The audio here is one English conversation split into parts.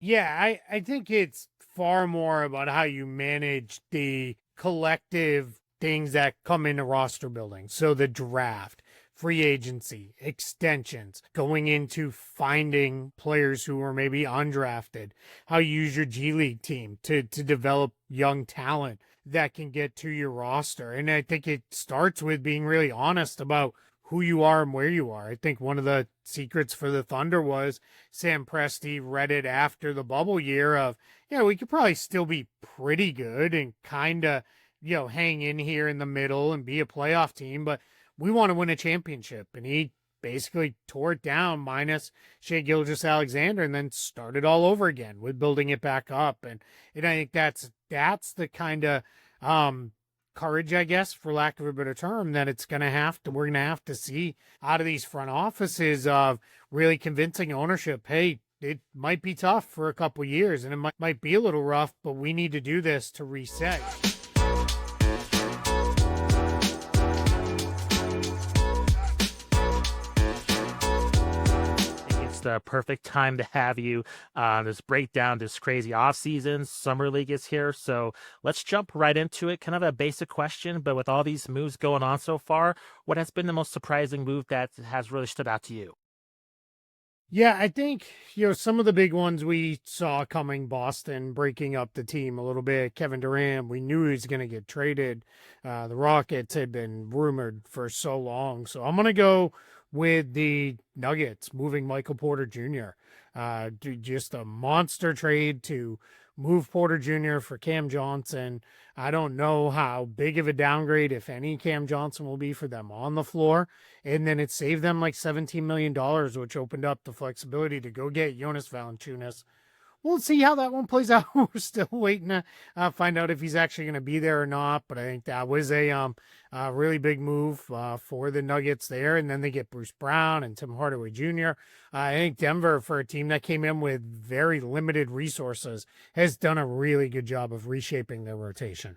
Yeah, I think it's far more about how you manage the collective things that come into roster building. So the draft, free agency, extensions, going into finding players who are maybe undrafted, how you use your G League team to develop young talent that can get to your roster. And I think it starts with being really honest about who you are and where you are. I think one of the secrets for the Thunder was Sam Presti read it after the bubble year of, yeah, we could probably still be pretty good and kind of, hang in here in the middle and be a playoff team, but we want to win a championship. And he basically tore it down minus Shea Gilgeous-Alexander and then started all over again with building it back up. And I think that's the kind of courage, I guess, for lack of a better term, that we're gonna have to see out of these front offices of really convincing ownership, hey, it might be tough for a couple years and it might be a little rough, but we need to do this to reset. It's the perfect time to have you this breakdown, this crazy off season. Summer League is here. So let's jump right into it. Kind of a basic question, but with all these moves going on so far, what has been the most surprising move that has really stood out to you? Yeah, I think, some of the big ones we saw coming, Boston breaking up the team a little bit. Kevin Durant, we knew he was going to get traded. The Rockets had been rumored for so long. So I'm going to go with the Nuggets moving Michael Porter Jr. Just a monster trade to move Porter Jr. for Cam Johnson. I don't know how big of a downgrade, if any, Cam Johnson will be for them on the floor. And then it saved them like $17 million, which opened up the flexibility to go get Jonas Valanciunas. We'll see how that one plays out. We're still waiting to find out if he's actually going to be there or not. But I think that was a really big move for the Nuggets there. And then they get Bruce Brown and Tim Hardaway Jr. I think Denver, for a team that came in with very limited resources, has done a really good job of reshaping their rotation.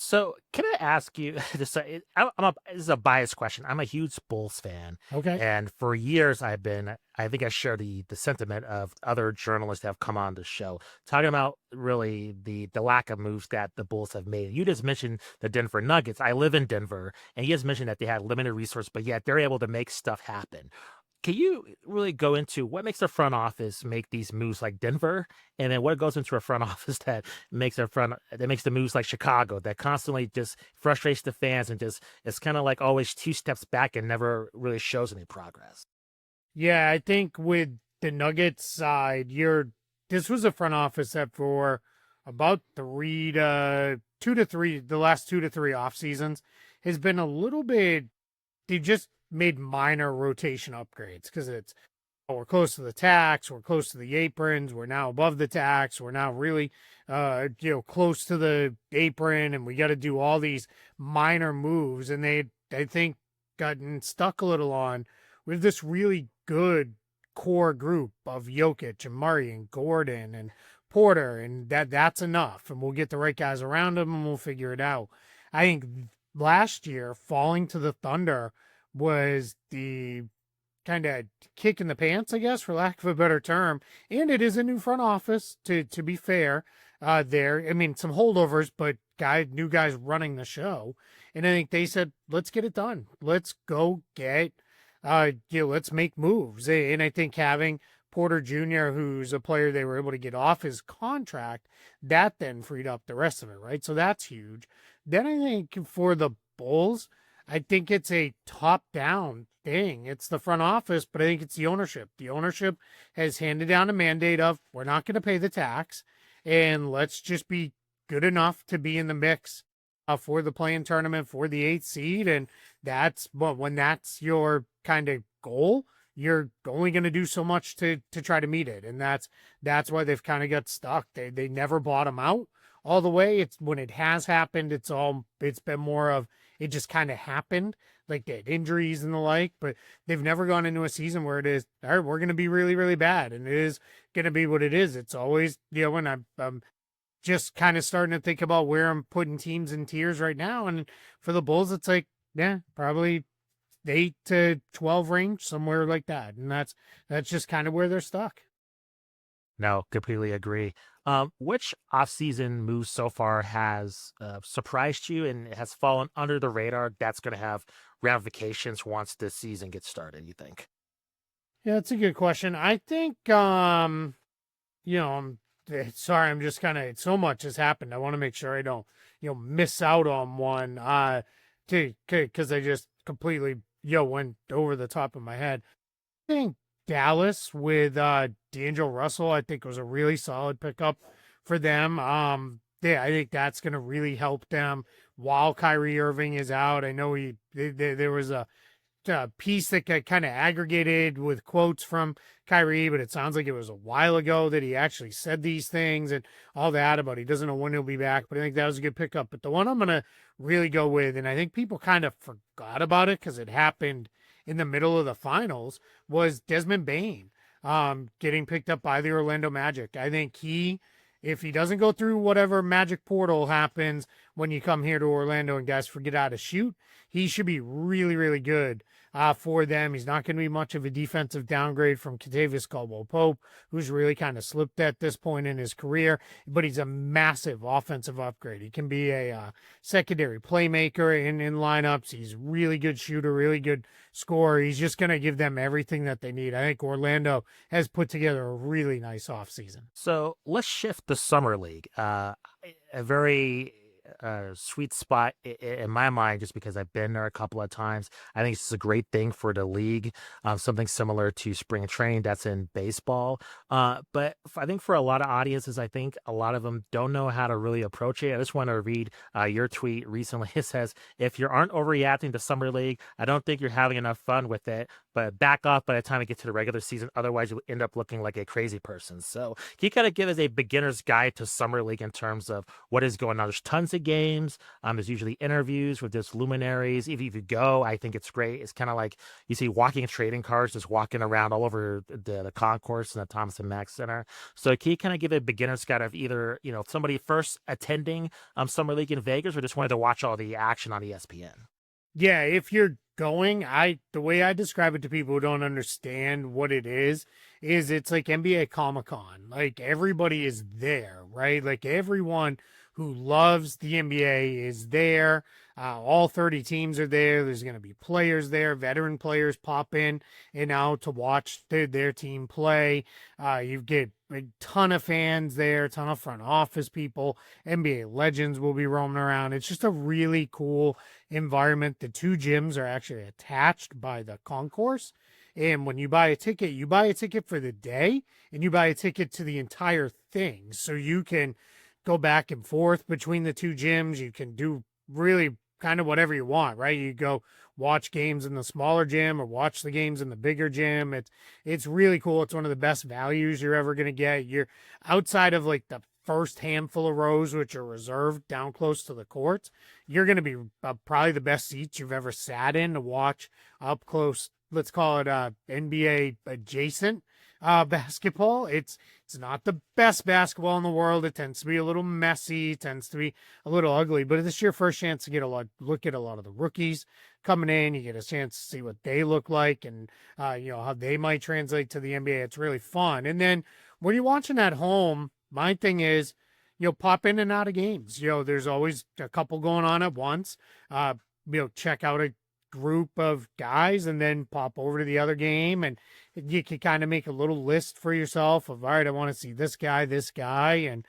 So, can I ask you this? This is a biased question. I'm a huge Bulls fan, Okay. and for years I think I share the sentiment of other journalists that have come on the show talking about really the lack of moves that the Bulls have made. You just mentioned the Denver Nuggets. I live in Denver, and you just mentioned that they had limited resource, but yet they're able to make stuff happen. Can you really go into what makes the front office make these moves like Denver, and then what goes into a front office that makes the moves like Chicago that constantly just frustrates the fans and just it's kind of like always two steps back and never really shows any progress? Yeah, I think with the Nuggets side, this was a front office that for about the last 2 to 3 off seasons has been a little bit. They just made minor rotation upgrades because we're close to the tax, we're close to the aprons, we're now above the tax, we're now really close to the apron, and we got to do all these minor moves, and they I think gotten stuck a little on with this really good core group of Jokic and Murray and Gordon and Porter, and that's enough, and we'll get the right guys around them, and we'll figure it out. I think last year falling to the Thunder was the kind of kick in the pants, I guess, for lack of a better term. And it is a new front office, to be fair. There, I mean, some holdovers, but new guys running the show. And I think they said, let's get it done. Let's go get, let's make moves. And I think having Porter Jr., who's a player they were able to get off his contract, that then freed up the rest of it, right? So that's huge. Then I think for the Bulls, I think it's a top down thing. It's the front office, but I think it's the ownership. The ownership has handed down a mandate of we're not going to pay the tax and let's just be good enough to be in the mix for the playing tournament for the 8th seed. And when that's your kind of goal, you're only going to do so much to try to meet it. And that's why they've kind of got stuck. They never bottom out all the way. It's when it has happened, it's been more of it just kind of happened, like they had injuries and the like, but they've never gone into a season where it is, all right, we're going to be really, really bad. And it is going to be what it is. It's always, when I'm just kind of starting to think about where I'm putting teams in tiers right now. And for the Bulls, it's like, yeah, probably 8 to 12 range, somewhere like that. And that's just kind of where they're stuck. No, completely agree. Which off-season move so far has surprised you and has fallen under the radar that's going to have ramifications once this season gets started, you think? Yeah, that's a good question. I think you know, sorry, I'm just kind of so much has happened. I want to make sure I don't, miss out on one because I just completely went over the top of my head. I think Dallas with D'Angelo Russell, I think was a really solid pickup for them. Yeah, I think that's going to really help them while Kyrie Irving is out. I know there was a piece that got kind of aggregated with quotes from Kyrie, but it sounds like it was a while ago that he actually said these things and all that about he doesn't know when he'll be back. But I think that was a good pickup. But the one I'm going to really go with, and I think people kind of forgot about it because it happened in the middle of the finals, was Desmond Bane getting picked up by the Orlando Magic. I think if he doesn't go through whatever magic portal happens when you come here to Orlando and guys forget how to shoot, he should be really, really good for them. He's not going to be much of a defensive downgrade from Kentavious Caldwell-Pope, who's really kind of slipped at this point in his career, but he's a massive offensive upgrade. He can be a secondary playmaker in lineups. He's really good shooter, really good scorer. He's just going to give them everything that they need. I think Orlando has put together a really nice offseason. So let's shift the summer league. A very sweet spot in my mind, just because I've been there a couple of times. I think it's a great thing for the league, something similar to spring training that's in baseball. But I think for a lot of audiences, I think a lot of them don't know how to really approach it. I just want to read your tweet recently. It says, if you aren't overreacting to summer league, I don't think you're having enough fun with it, but back off by the time we get to the regular season. Otherwise, you'll end up looking like a crazy person. So can you kind of give us a beginner's guide to summer league in terms of what is going on? There's tons of games. There's usually interviews with just luminaries. If you go, I think it's great. It's kind of like you see walking trading cards just walking around all over the concourse in the Thomas and Mack Center. So can you kind of give a beginner's guide of either, somebody first attending summer league in Vegas or just wanted to watch all the action on ESPN? Yeah, if you're going, the way I describe it to people who don't understand what it is it's like NBA Comic-Con. Like everybody is there, right? Like everyone who loves the NBA is there. All 30 teams are there. There's going to be players there. Veteran players pop in and out to watch their team play. You get a ton of fans there, a ton of front office people. NBA legends will be roaming around. It's just a really cool environment. The two gyms are actually attached by the concourse. And when you buy a ticket for the day and you buy a ticket to the entire thing. So you can go back and forth between the two gyms. You can do really kind of whatever you want, right? You go watch games in the smaller gym or watch the games in the bigger gym. It's really cool. It's one of the best values you're ever going to get. You're outside of like the first handful of rows, which are reserved down close to the courts. You're going to be probably the best seats you've ever sat in to watch up close. Let's call it NBA adjacent basketball. It's not the best basketball in the world. It tends to be a little messy, tends to be a little ugly, but this is your first chance to look at a lot of the rookies coming in. You get a chance to see what they look like and how they might translate to the NBA. It's really fun. And then when you're watching at home, my thing is, pop in and out of games. There's always a couple going on at once. Check out a group of guys and then pop over to the other game, and you can kind of make a little list for yourself of, all right, I want to see this guy, and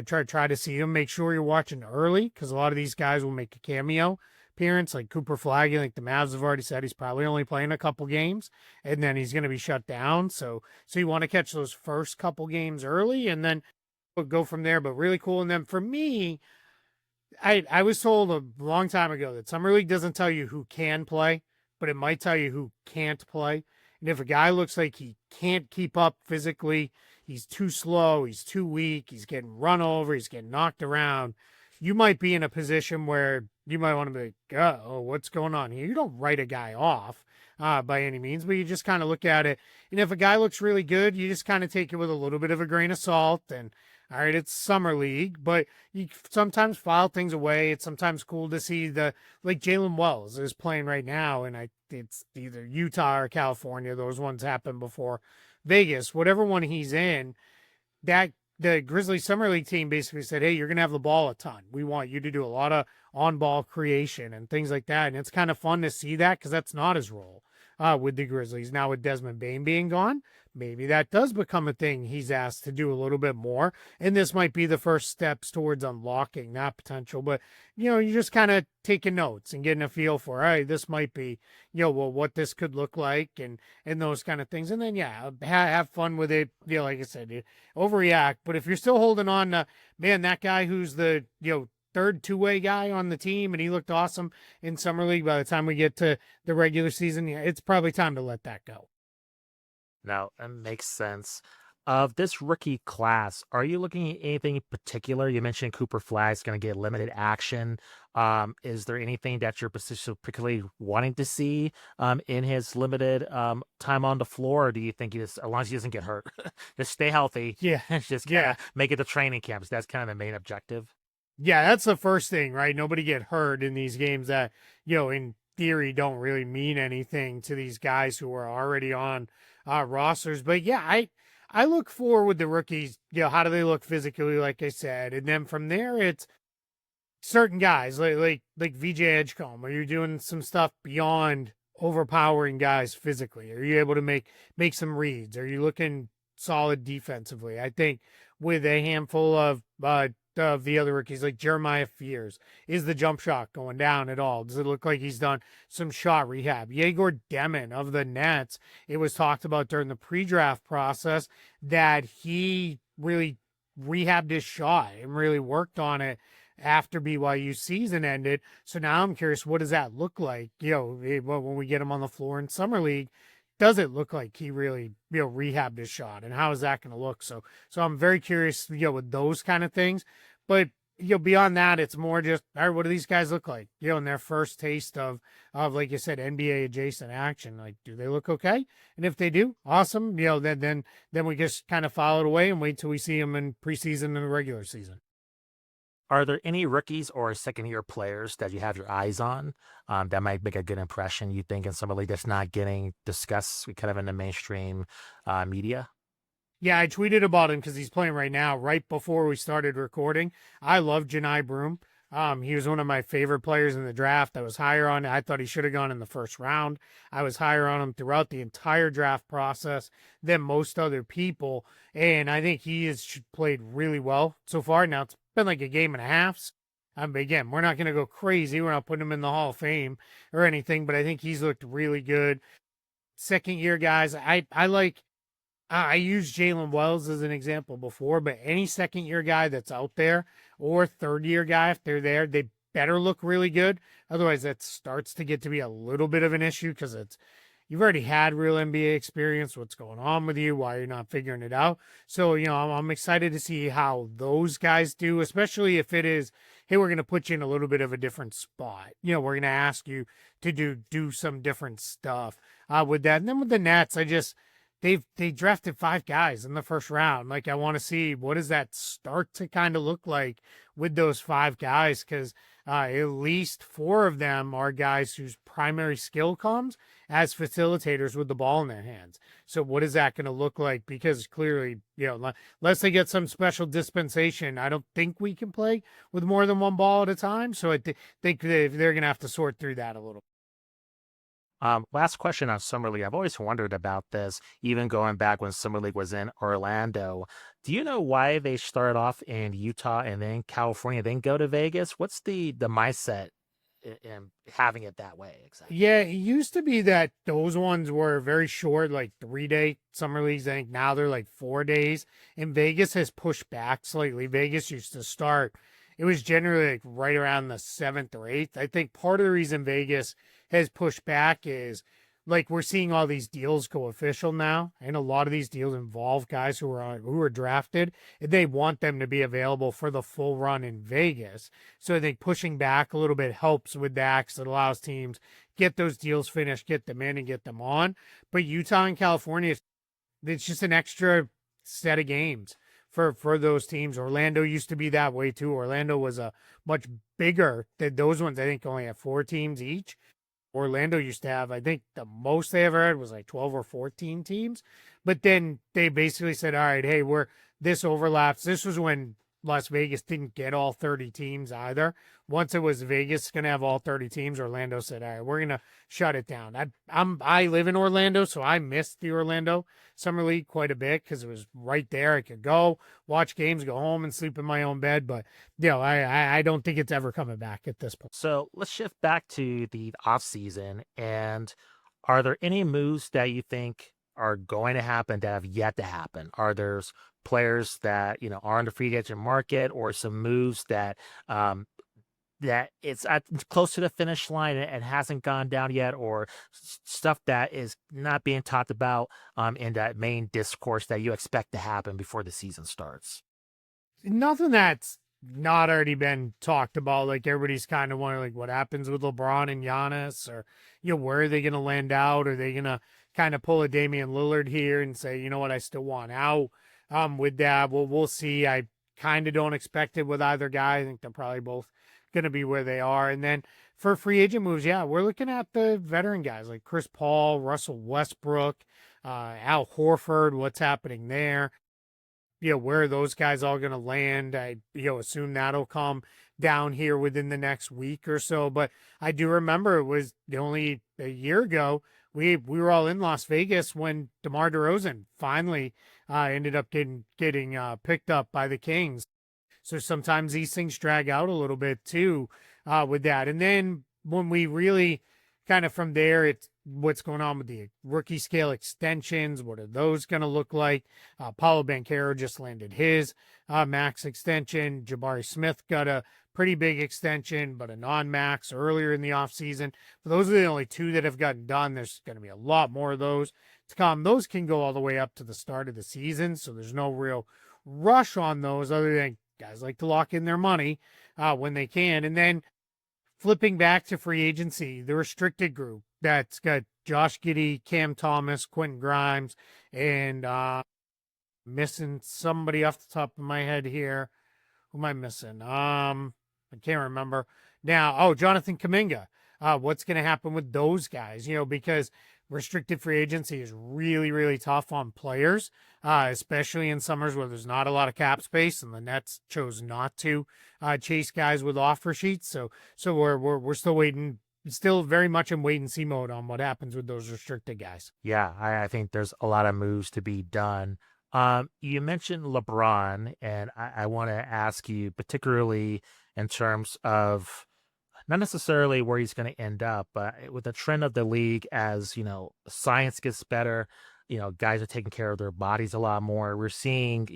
try to see him. Make sure you're watching early because a lot of these guys will make a cameo appearance, like Cooper Flagg. I think the Mavs have already said he's probably only playing a couple games and then he's going to be shut down. So you want to catch those first couple games early and then go from there. But really cool. And then for me, I was told a long time ago that Summer League doesn't tell you who can play, but it might tell you who can't play. And if a guy looks like he can't keep up physically, he's too slow, he's too weak, he's getting run over, he's getting knocked around, you might be in a position where you might want to be like, oh, what's going on here? You don't write a guy off by any means, but you just kind of look at it. And if a guy looks really good, you just kind of take it with a little bit of a grain of salt. And all right, it's Summer League, but you sometimes file things away. It's sometimes cool to see like Jalen Wells is playing right now, and it's either Utah or California. Those ones happen before Vegas. Whatever one he's in, that the Grizzlies Summer League team basically said, hey, you're going to have the ball a ton. We want you to do a lot of on ball creation and things like that. And it's kind of fun to see that because that's not his role with the Grizzlies. Now, with Desmond Bane being gone, maybe that does become a thing he's asked to do a little bit more. And this might be the first steps towards unlocking that potential. But, you're just kind of taking notes and getting a feel for, all right, this might be, well, what this could look like and those kind of things. And then, yeah, have fun with it. Like I said, overreact. But if you're still holding on to, man, that guy who's the, third two-way guy on the team and he looked awesome in summer league, by the time we get to the regular season, yeah, it's probably time to let that go. Now, that makes sense. Of this rookie class, are you looking at anything in particular? You mentioned Cooper Flag's going to get limited action. Is there anything that you're particularly wanting to see in his limited time on the floor? Or do you think as long as he doesn't get hurt, just stay healthy, Yeah. just kinda make it to training camps? That's kind of the main objective. Yeah, that's the first thing, right? Nobody get hurt in these games that, in theory don't really mean anything to these guys who are already on rosters. But yeah, I look for with the rookies, how do they look physically, like I said, and then from there it's certain guys like VJ Edgecombe. Are you doing some stuff beyond overpowering guys physically? Are you able to make some reads? Are you looking solid defensively? I think with a handful of the other rookies like Jeremiah Fears, is the jump shot going down at all? Does it look like he's done some shot rehab? Yegor Demon of the Nets, it was talked about during the pre-draft process that he really rehabbed his shot and really worked on it after BYU season ended. So now I'm curious, what does that look like? When we get him on the floor in summer league, does it look like he really, rehabbed his shot, and how is that going to look? So I'm very curious, with those kind of things. But beyond that, it's more just, all right, what do these guys look like? In their first taste of like you said, NBA adjacent action. Like, do they look okay? And if they do, awesome. Then we just kind of follow it away and wait till we see them in preseason and the regular season. Are there any rookies or second-year players that you have your eyes on that might make a good impression, you think, in some league that's not getting discussed kind of in the mainstream media? Yeah, I tweeted about him because he's playing right now, right before we started recording. I love Janai Broom. He was one of my favorite players in the draft. I was higher on. I thought he should have gone in the first round. I was higher on him throughout the entire draft process than most other people, and I think he has played really well so far. Now it's been like a game and a half. Again, we're not going to go crazy. We're not putting him in the Hall of Fame or anything, but I think he's looked really good. Second year guys, I like. I used Jalen Wells as an example before, but any second year guy that's out there or third year guy, if they're there, they better look really good. Otherwise, that starts to get to be a little bit of an issue because you've already had real NBA experience. What's going on with you? Why you're not figuring it out? So, I'm excited to see how those guys do, especially if it is, hey, we're going to put you in a little bit of a different spot. We're going to ask you to do some different stuff with that. And then with the Nets, they drafted 5 guys in the first round. Like, I want to see what does that start to kind of look like with those 5 guys, because at least 4 of them are guys whose primary skill comes as facilitators with the ball in their hands. So what is that going to look like? Because clearly, unless they get some special dispensation, I don't think we can play with more than one ball at a time. So I think they're going to have to sort through that a little. Last question on Summer League. I've always wondered about this, even going back when Summer League was in Orlando. Do you know why they started off in Utah and then California, then go to Vegas? What's the mindset in having it that way exactly? Yeah, it used to be that those ones were very short, like 3-day summer leagues. I think now they're like 4 days. And Vegas has pushed back slightly. Vegas used to start, it was generally like right around the 7th or 8th. I think part of the reason Vegas has pushed back is like we're seeing all these deals go official now, and a lot of these deals involve guys who are drafted, and they want them to be available for the full run in Vegas. So I think pushing back a little bit helps with that, because it allows teams get those deals finished, get them in, and get them on. But Utah and California, it's just an extra set of games for those teams. Orlando used to be that way too. Orlando was a much bigger than those ones. I think only have 4 teams each. Orlando used to have, I think the most they ever had was like 12 or 14 teams. But then they basically said, all right, hey, this overlaps. This was when Las Vegas didn't get all 30 teams either. Once it was Vegas going to have all 30 teams, Orlando said, all right, we're going to shut it down. I live in Orlando, so I missed the Orlando Summer League quite a bit because it was right there. I could go watch games, go home and sleep in my own bed. But, I don't think it's ever coming back at this point. So let's shift back to the offseason. And are there any moves that you think are going to happen that have yet to happen? Are there players that, are in the free agent market, or some moves that that it's close to the finish line and hasn't gone down yet, or stuff that is not being talked about in that main discourse that you expect to happen before the season starts? Nothing that's not already been talked about. Like, everybody's kind of wondering, like, what happens with LeBron and Giannis, or where are they going to land out? Are they going to kind of pull a Damian Lillard here and say, you know what, I still want out with that? Well, we'll see. I kind of don't expect it with either guy. I think they're probably both going to be where they are. And then for free agent moves, we're looking at the veteran guys like Chris Paul, Russell Westbrook, Al Horford. What's happening there? Where are those guys all going to land? I assume that'll come down here within the next week or so. But I do remember it was only a year ago we were all in Las Vegas when DeMar DeRozan finally ended up getting picked up by the Kings. So sometimes these things drag out a little bit too with that. And then when we really kind of from there, it's what's going on with the rookie scale extensions. What are those going to look like? Paulo Banchero just landed his max extension. Jabari Smith got a pretty big extension, but a non-max earlier in the offseason. But those are the only two that have gotten done. There's going to be a lot more of those to come. Those can go all the way up to the start of the season, so there's no real rush on those other than guys like to lock in their money when they can. And then flipping back to free agency, the restricted group that's got Josh Giddey, Cam Thomas, Quentin Grimes, and missing somebody off the top of my head here. Who am I missing? I can't remember now. Oh, Jonathan Kuminga. What's going to happen with those guys? Because restricted free agency is really, really tough on players, especially in summers where there's not a lot of cap space, and the Nets chose not to chase guys with offer sheets. So we're still waiting, still very much in wait and see mode on what happens with those restricted guys. Yeah, I think there's a lot of moves to be done. You mentioned LeBron, and I want to ask you, particularly in terms of not necessarily where he's going to end up, but with the trend of the league as, science gets better, guys are taking care of their bodies a lot more. We're seeing,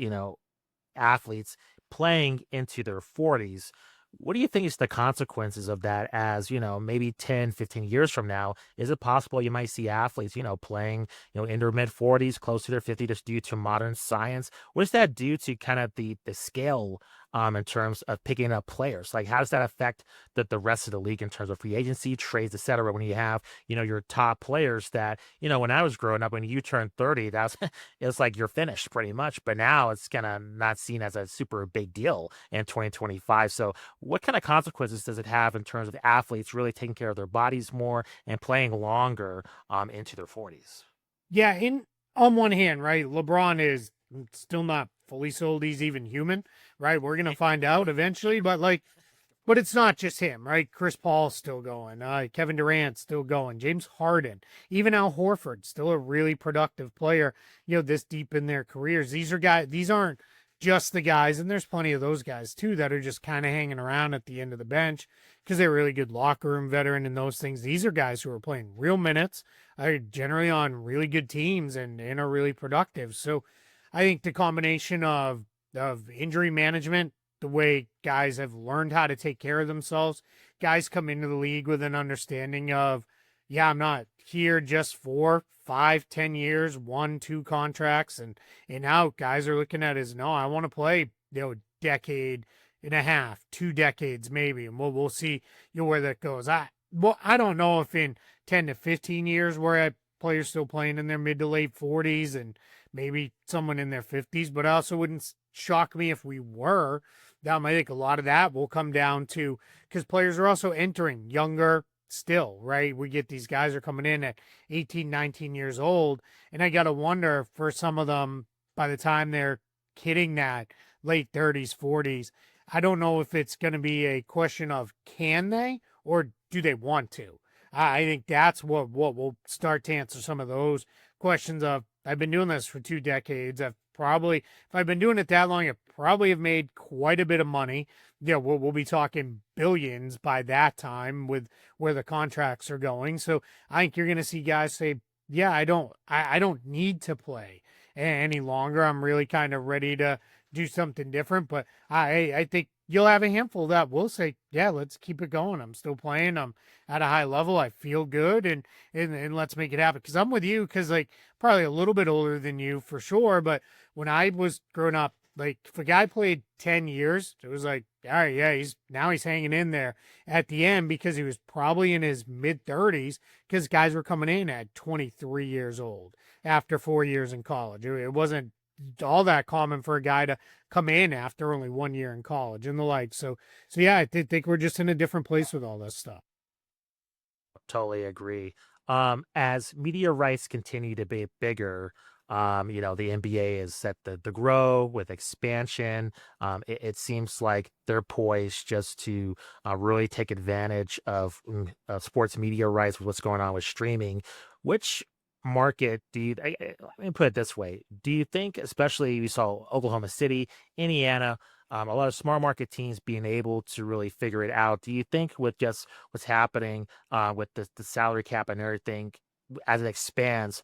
athletes playing into their 40s. What do you think is the consequences of that as, maybe 10, 15 years from now? Is it possible you might see athletes, playing, in their mid 40s, close to their 50s, just due to modern science? What does that do to kind of the scale in terms of picking up players? Like, how does that affect the rest of the league in terms of free agency, trades, et cetera, when you have, your top players that, when I was growing up, when you turned 30, that's it's like you're finished pretty much. But now it's kind of not seen as a super big deal in 2025. So what kind of consequences does it have in terms of athletes really taking care of their bodies more and playing longer into their 40s? Yeah, on one hand, right, LeBron is still not fully sold he's even human, right? We're going to find out eventually, but it's not just him, right? Chris Paul's still going. Kevin Durant's still going. James Harden, even Al Horford, still a really productive player, this deep in their careers. These aren't just the guys, and there's plenty of those guys too that are just kind of hanging around at the end of the bench because they're really good locker room veteran and those things. These are guys who are playing real minutes, are generally on really good teams and are really productive. So I think the combination of injury management, the way guys have learned how to take care of themselves, guys come into the league with an understanding of, I'm not here just for 5, 10 years, 1, 2 contracts and out. Guys are looking at it as, no, I want to play, decade and a half, 2 decades maybe, and we'll see where that goes. I don't know if in 10 to 15 years where players still playing in their mid to late 40s and maybe someone in their 50s, but I also wouldn't shock me if we were. I think a lot of that will come down to, because players are also entering younger still, right? We get these guys are coming in at 18, 19 years old, and I got to wonder for some of them, by the time they're hitting that late 30s, 40s. I don't know if it's going to be a question of can they or do they want to. I think that's what will start to answer some of those questions of I've been doing this for 2 decades. If I've been doing it that long, I probably have made quite a bit of money. Yeah, we'll be talking billions by that time with where the contracts are going. So I think you're going to see guys say, yeah, I don't need to play any longer. I'm really kind of ready to do something different. But I think you'll have a handful that will say, yeah, let's keep it going. I'm still playing. I'm at a high level. I feel good, and let's make it happen. Because I'm with you. Because like probably a little bit older than you for sure. But when I was growing up, like if a guy played 10 years, it was like, all right, yeah, he's hanging in there at the end because he was probably in his mid 30s because guys were coming in at 23 years old after 4 years in college. It wasn't all that common for a guy to come in after only 1 year in college and the like. So yeah, I think we're just in a different place with all this stuff. Totally agree. As media rights continue to be bigger, the NBA is set to grow with expansion. It seems like they're poised just to really take advantage of sports media rights with what's going on with streaming. Which market do you, let me put it this way. Do you think, especially we saw Oklahoma City, Indiana, a lot of smart market teams being able to really figure it out. Do you think with just what's happening with the salary cap and everything as it expands,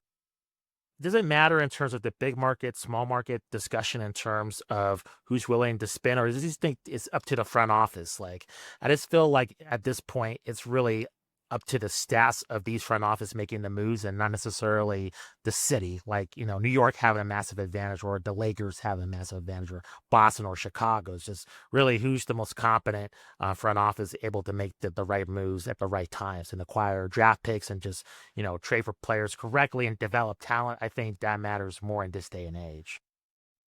does it matter in terms of the big market, small market discussion in terms of who's willing to spend, or does this think it's up to the front office? Like, I just feel like at this point, it's really up to the stats of these front office making the moves and not necessarily the city. Like, New York having a massive advantage, or the Lakers having a massive advantage, or Boston or Chicago. It's just really who's the most competent front office able to make the right moves at the right times and acquire draft picks and just trade for players correctly and develop talent. I think that matters more in this day and age.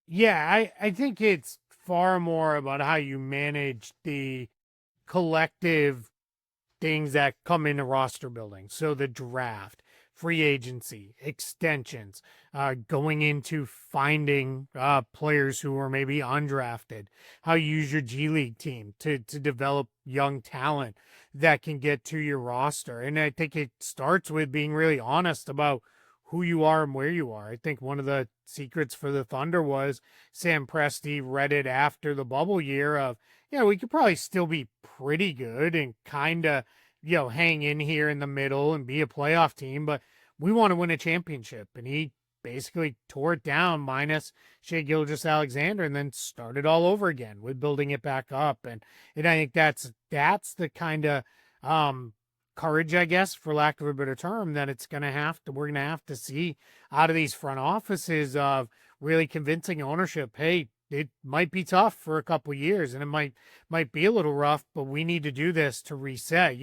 Yeah, I think it's far more about how you manage the collective things that come into roster building. So the draft, free agency, extensions, going into finding players who are maybe undrafted, how you use your G League team to develop young talent that can get to your roster. And I think it starts with being really honest about who you are and where you are. I think one of the secrets for the Thunder was Sam Presti read it after the bubble year of, yeah, we could probably still be pretty good and kind of, hang in here in the middle and be a playoff team, but we want to win a championship. And he basically tore it down minus Shea Gilgeous-Alexander and then started all over again with building it back up. And I think that's the kind of courage, I guess, for lack of a better term, that we're gonna have to see out of these front offices of really convincing ownership, hey, it might be tough for a couple years and it might be a little rough, but we need to do this to reset.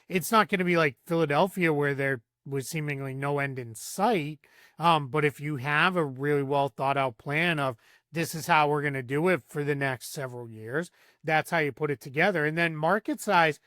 It's not going to be like Philadelphia where there was seemingly no end in sight. But if you have a really well thought out plan of this is how we're going to do it for the next several years, that's how you put it together. And then market size,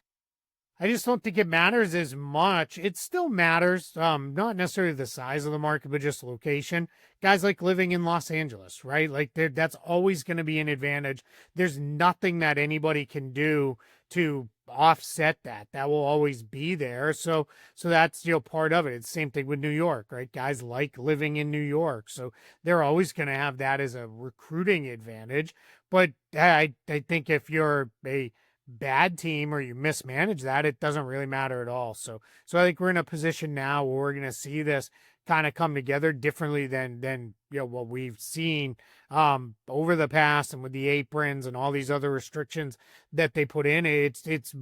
I just don't think it matters as much. It still matters, not necessarily the size of the market, but just location. Guys like living in Los Angeles, right? Like that's always going to be an advantage. There's nothing that anybody can do to offset that. That will always be there. So that's part of it. It's the same thing with New York, right? Guys like living in New York, so they're always going to have that as a recruiting advantage. But I think if you're a bad team or you mismanage that, it doesn't really matter at all. So I think we're in a position now where we're going to see this kind of come together differently than what we've seen over the past, and with the aprons and all these other restrictions that they put in. It's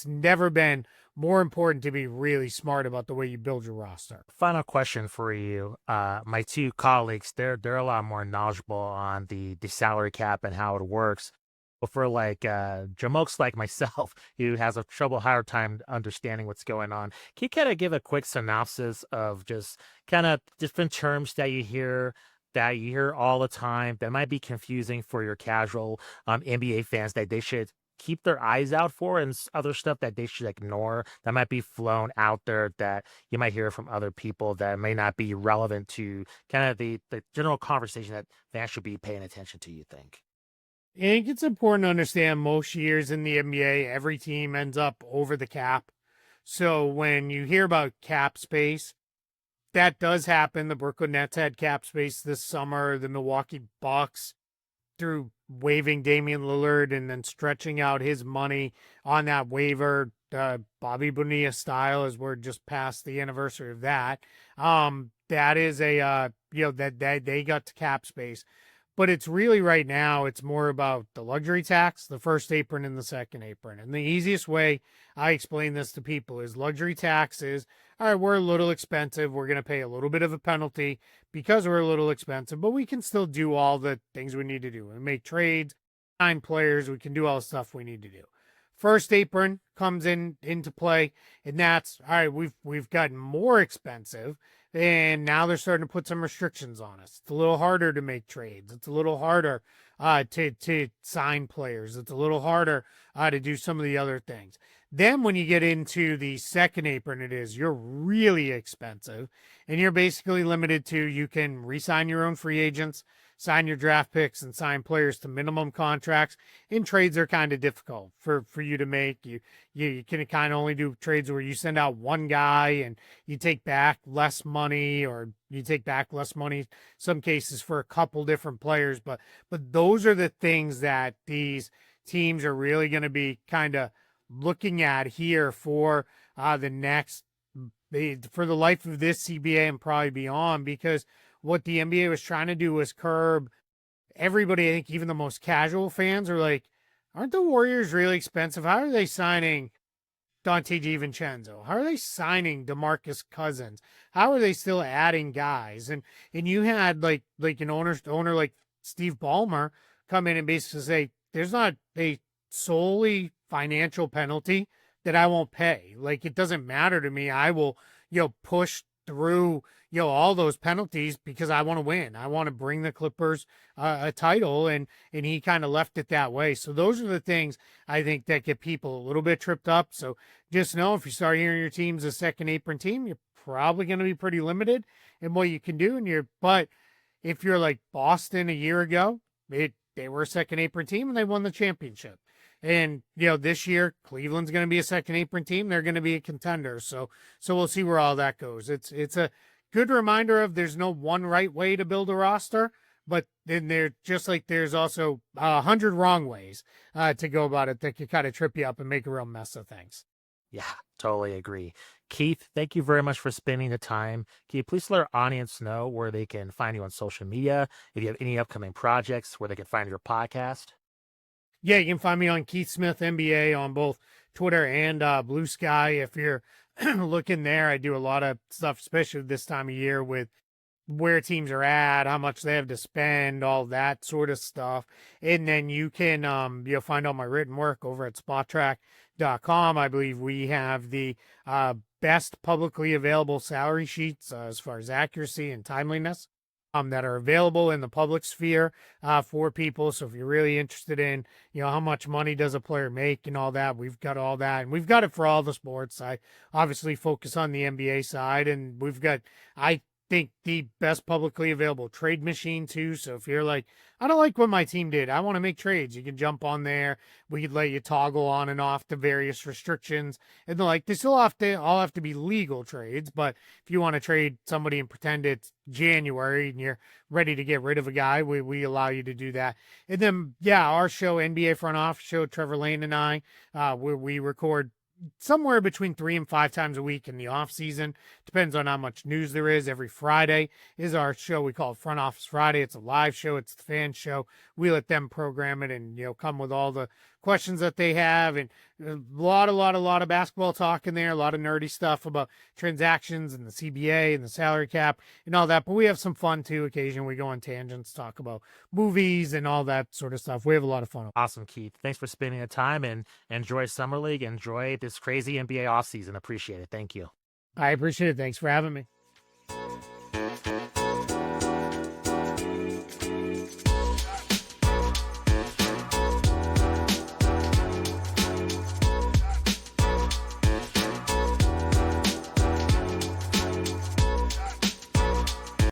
never been more important to be really smart about the way you build your roster. Final question for you. My two colleagues, they're a lot more knowledgeable on the salary cap and how it works. But for like jamokes like myself, who has a hard time understanding what's going on, can you kind of give a quick synopsis of just kind of different terms that you hear all the time that might be confusing for your casual NBA fans that they should keep their eyes out for, and other stuff that they should ignore that might be flown out there that you might hear from other people that may not be relevant to kind of the general conversation that fans should be paying attention to, you think? I think it's important to understand most years in the NBA, every team ends up over the cap. So when you hear about cap space, that does happen. The Brooklyn Nets had cap space this summer. The Milwaukee Bucks, through waiving Damian Lillard and then stretching out his money on that waiver, Bobby Bonilla style, as we're just past the anniversary of that. That is that they got to cap space. But it's really right now, it's more about the luxury tax, the first apron and the second apron. And the easiest way I explain this to people is luxury tax is, all right, we're a little expensive. We're going to pay a little bit of a penalty because we're a little expensive, but we can still do all the things we need to do and make trades, sign players. We can do all the stuff we need to do. First apron comes into play, and that's all right. We've gotten more expensive, and now they're starting to put some restrictions on us. It's a little harder to make trades. It's a little harder to sign players. It's a little harder to do some of the other things. Then when you get into the second apron, you're really expensive, and you're basically limited to, you can re-sign your own free agents, sign your draft picks, and sign players to minimum contracts. And trades are kind of difficult for you to make. You can kind of only do trades where you send out one guy and you take back less money, or you take back less money, some cases, for a couple different players. But those are the things that these teams are really going to be kind of looking at here for the life of this CBA and probably beyond, because what the NBA was trying to do was curb everybody. I think even the most casual fans are like, aren't the Warriors really expensive? How are they signing Dante DiVincenzo? How are they signing DeMarcus Cousins? How are they still adding guys? And you had like an owner like Steve Ballmer come in and basically say, there's not a solely financial penalty that I won't pay. Like, it doesn't matter to me. I will, push through, all those penalties because I want to win. I want to bring the Clippers a title, and he kind of left it that way. So those are the things I think that get people a little bit tripped up. So just know, if you start hearing your team's a second apron team, you're probably going to be pretty limited in what you can do. But if you're like Boston a year ago, they were a second apron team and they won the championship. And, this year, Cleveland's going to be a second apron team. They're going to be a contender. So we'll see where all that goes. It's a good reminder of, there's no one right way to build a roster, but then there's also 100 wrong ways to go about it that could kind of trip you up and make a real mess of things. Yeah, totally agree. Keith, thank you very much for spending the time. Can you please let our audience know where they can find you on social media, if you have any upcoming projects, where they can find your podcast? Yeah, you can find me on Keith Smith NBA on both Twitter and Blue Sky. If you're looking there, I do a lot of stuff, especially this time of year, with where teams are at, how much they have to spend, all that sort of stuff. And then you can you'll find all my written work over at Spotrac.com. I believe we have the best publicly available salary sheets as far as accuracy and timeliness that are available in the public sphere for people. So if you're really interested in, how much money does a player make and all that, we've got all that, and we've got it for all the sports. I obviously focus on the NBA side, and we've got, I think, the best publicly available trade machine too. So if you're like, I don't like what my team did, I want to make trades, you can jump on there. We could let you toggle on and off the various restrictions, and they still all have to be legal trades. But if you want to trade somebody and pretend it's January and you're ready to get rid of a guy, we allow you to do that. And then, our show, NBA Front Office Show, Trevor Lane and I, where we record somewhere between 3 and 5 times a week in the off season. Depends on how much news there is. Every Friday is our show. We call it Front Office Friday. It's a live show. It's the fan show. We let them program it and, come with all the questions that they have, and a lot of basketball talk in there, a lot of nerdy stuff about transactions and the CBA and the salary cap and all that. But we have some fun too. Occasionally we go on tangents, talk about movies and all that sort of stuff. We have a lot of fun. Awesome, Keith. Thanks for spending the time, and enjoy Summer League. Enjoy this crazy NBA offseason. Appreciate it. Thank you. I appreciate it. Thanks for having me.